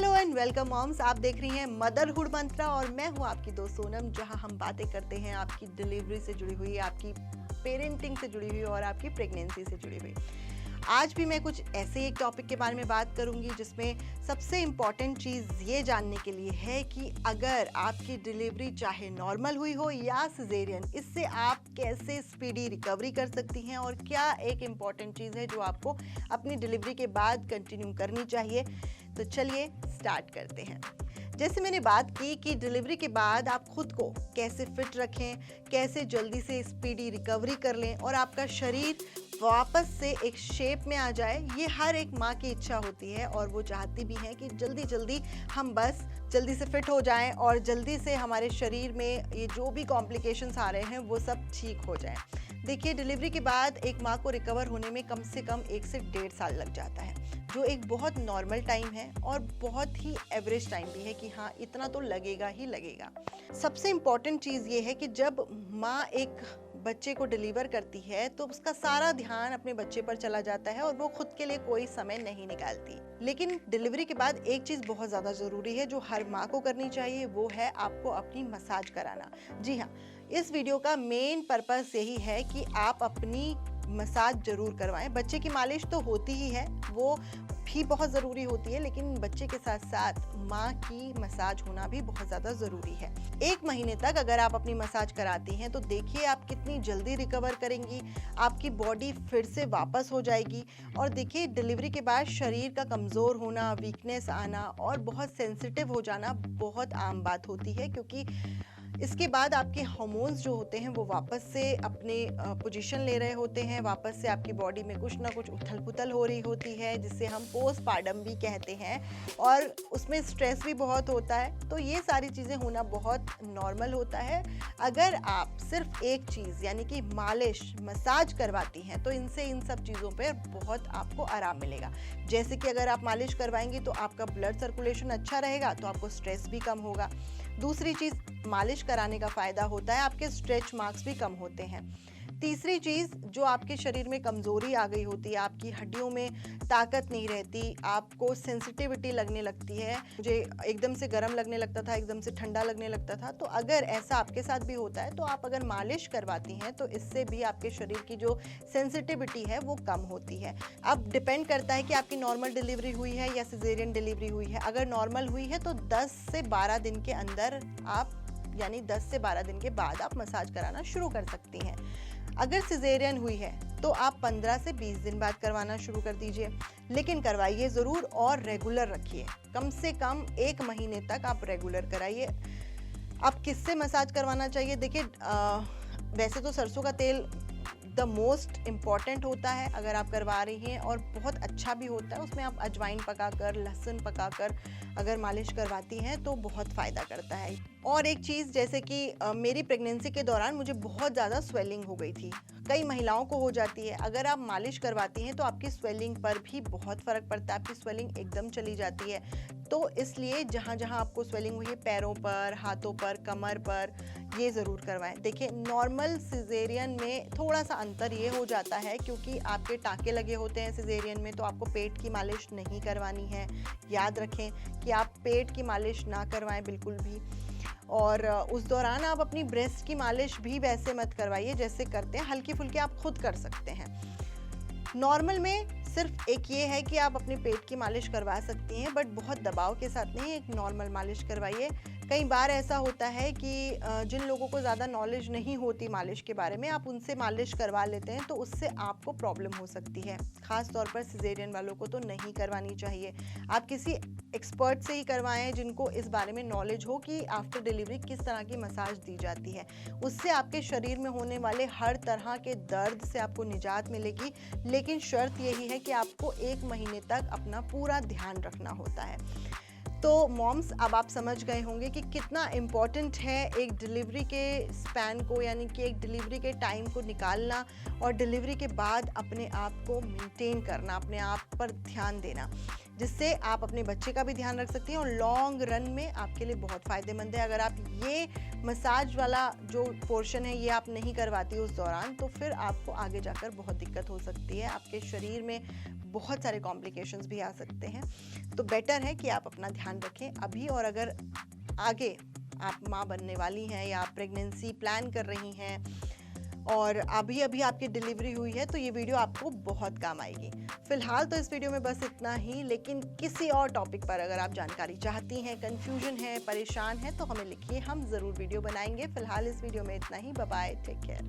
Hello and welcome moms. आप देख रही हैं मदरहुड मंत्रा और मैं हूं आपकी दोस्त सोनम, जहां हम बातें करते हैं आपकी डिलीवरी से जुड़ी हुई, आपकी पेरेंटिंग से जुड़ी हुई और आपकी प्रेगनेंसी से जुड़ी हुई। आज भी मैं कुछ ऐसे एक टॉपिक के बारे में बात करूंगी जिसमें सबसे इम्पॉर्टेंट चीज़ ये जानने के लिए है कि अगर आपकी डिलीवरी चाहे नॉर्मल हुई हो या सिजेरियन, इससे आप कैसे स्पीडी रिकवरी कर सकती हैं और क्या एक इम्पॉर्टेंट चीज़ है जो आपको अपनी डिलीवरी के बाद कंटिन्यू करनी चाहिए। तो चलिए स्टार्ट करते हैं। जैसे मैंने बात की कि डिलीवरी के बाद आप खुद को कैसे फिट रखें, कैसे जल्दी से स्पीडी रिकवरी कर लें और आपका शरीर वापस से एक शेप में आ जाए, ये हर एक माँ की इच्छा होती है और वो चाहती भी हैं कि जल्दी जल्दी हम बस जल्दी से फिट हो जाएं और जल्दी से हमारे शरीर में ये जो भी कॉम्प्लिकेशंस आ रहे हैं वो सब ठीक हो जाएं। देखिए, डिलीवरी के बाद एक माँ को रिकवर होने में कम से कम 1 से 1.5 साल लग जाता है, जो एक बहुत नॉर्मल टाइम है और बहुत ही एवरेज टाइम भी है कि हाँ, इतना तो लगेगा ही लगेगा। सबसे इम्पॉर्टेंट चीज़ ये है कि जब माँ एक बच्चे को डिलीवर करती है तो उसका सारा ध्यान अपने बच्चे पर चला जाता है और वो खुद के लिए कोई समय नहीं निकालती। लेकिन डिलीवरी के बाद एक चीज़ बहुत ज़्यादा ज़रूरी है जो हर माँ को करनी चाहिए, वो है आपको अपनी मसाज कराना। जी हाँ, इस वीडियो का मेन पर्पस यही है कि आप अपनी मसाज जरूर करवाएं। बच्चे की मालिश तो होती ही है, वो भी बहुत ज़रूरी होती है, लेकिन बच्चे के साथ साथ माँ की मसाज होना भी बहुत ज़्यादा ज़रूरी है। 1 महीने तक अगर आप अपनी मसाज कराती हैं तो देखिए आप कितनी जल्दी रिकवर करेंगी, आपकी बॉडी फिर से वापस हो जाएगी। और देखिए, डिलीवरी के बाद शरीर का कमज़ोर होना, वीकनेस आना और बहुत सेंसिटिव हो जाना बहुत आम बात होती है, क्योंकि इसके बाद आपके हार्मोन्स जो होते हैं वो वापस से अपने पोजीशन ले रहे होते हैं, वापस से आपकी बॉडी में कुछ ना कुछ उथल पुथल हो रही होती है, जिसे हम पोस्टपार्टम भी कहते हैं, और उसमें स्ट्रेस भी बहुत होता है। तो ये सारी चीज़ें होना बहुत नॉर्मल होता है। अगर आप सिर्फ एक चीज़ यानी कि मालिश, मसाज करवाती हैं तो इनसे इन सब चीज़ों पर बहुत आपको आराम मिलेगा। जैसे कि अगर आप मालिश करवाएंगी तो आपका ब्लड सर्कुलेशन अच्छा रहेगा, तो आपको स्ट्रेस भी कम होगा। दूसरी चीज़, मालिश कराने का फ़ायदा होता है आपके स्ट्रेच मार्क्स भी कम होते हैं। तीसरी चीज़, जो आपके शरीर में कमज़ोरी आ गई होती है, आपकी हड्डियों में ताकत नहीं रहती, आपको सेंसिटिविटी लगने लगती है, मुझे एकदम से गर्म लगने लगता था, एकदम से ठंडा लगने लगता था, तो अगर ऐसा आपके साथ भी होता है तो आप अगर मालिश करवाती हैं तो इससे भी आपके शरीर की जो सेंसिटिविटी है वो कम होती है। अब डिपेंड करता है कि आपकी नॉर्मल डिलीवरी हुई है या सिजेरियन डिलीवरी हुई है। अगर नॉर्मल हुई है तो 10 से 12 दिन के अंदर आप, यानी 10 से 12 दिन के बाद आप मसाज कराना शुरू कर सकती हैं। अगर सिजेरियन हुई है तो आप 15 से 20 दिन बाद करवाना शुरू कर दीजिए, लेकिन करवाइए ज़रूर और रेगुलर रखिए। कम से कम 1 महीने तक आप रेगुलर कराइए। आप किससे मसाज करवाना चाहिए? देखिए, वैसे तो सरसों का तेल द मोस्ट इम्पॉर्टेंट होता है अगर आप करवा रही हैं, और बहुत अच्छा भी होता है। उसमें आप अजवाइन पकाकर, लहसुन पकाकर अगर मालिश करवाती हैं तो बहुत फ़ायदा करता है। और एक चीज़, जैसे कि मेरी प्रेगनेंसी के दौरान मुझे बहुत ज़्यादा स्वेलिंग हो गई थी, कई महिलाओं को हो जाती है। अगर आप मालिश करवाती हैं तो आपकी स्वेलिंग पर भी बहुत फ़र्क पड़ता है, आपकी स्वेलिंग एकदम चली जाती है। तो इसलिए जहाँ जहाँ आपको स्वेलिंग हुई है, पैरों पर, हाथों पर, कमर पर, ये ज़रूर करवाएं। देखिए, नॉर्मल सिजेरियन में थोड़ा सा अंतर ये हो जाता है क्योंकि आपके टाँके लगे होते हैं सिजेरियन में, तो आपको पेट की मालिश नहीं करवानी है। याद रखें कि आप पेट की मालिश ना करवाएं बिल्कुल भी। और उस दौरान आप अपनी ब्रेस्ट की मालिश भी वैसे मत करवाइए जैसे करते हैं, हल्की फुल्की आप खुद कर सकते हैं। नॉर्मल में सिर्फ एक ये है कि आप अपने पेट की मालिश करवा सकती हैं, बट बहुत दबाव के साथ नहीं, एक नॉर्मल मालिश करवाइए। कई बार ऐसा होता है कि जिन लोगों को ज़्यादा नॉलेज नहीं होती मालिश के बारे में, आप उनसे मालिश करवा लेते हैं तो उससे आपको प्रॉब्लम हो सकती है। ख़ास तौर पर सिजेरियन वालों को तो नहीं करवानी चाहिए। आप किसी एक्सपर्ट से ही करवाएं जिनको इस बारे में नॉलेज हो कि आफ्टर डिलीवरी किस तरह की मसाज दी जाती है। उससे आपके शरीर में होने वाले हर तरह के दर्द से आपको निजात मिलेगी, लेकिन शर्त यही है कि आपको 1 महीने तक अपना पूरा ध्यान रखना होता है। तो मॉम्स, अब आप समझ गए होंगे कि कितना इम्पॉर्टेंट है एक डिलीवरी के स्पैन को, यानी कि एक डिलीवरी के टाइम को निकालना और डिलीवरी के बाद अपने आप को मेंटेन करना, अपने आप पर ध्यान देना। जिससे आप अपने बच्चे का भी ध्यान रख सकती हैं और लॉन्ग रन में आपके लिए बहुत फ़ायदेमंद है। अगर आप ये मसाज वाला जो पोर्शन है ये आप नहीं करवाती उस दौरान, तो फिर आपको आगे जाकर बहुत दिक्कत हो सकती है, आपके शरीर में बहुत सारे कॉम्प्लिकेशंस भी आ सकते हैं। तो बेटर है कि आप अपना ध्यान रखें अभी, और अगर आगे आप माँ बनने वाली हैं या आप प्रेगनेंसी प्लान कर रही हैं और अभी अभी आपकी डिलीवरी हुई है, तो ये वीडियो आपको बहुत काम आएगी। फिलहाल तो इस वीडियो में बस इतना ही, लेकिन किसी और टॉपिक पर अगर आप जानकारी चाहती हैं, कंफ्यूजन है, परेशान हैं, तो हमें लिखिए, हम ज़रूर वीडियो बनाएंगे। फिलहाल इस वीडियो में इतना ही। Bye bye, take care.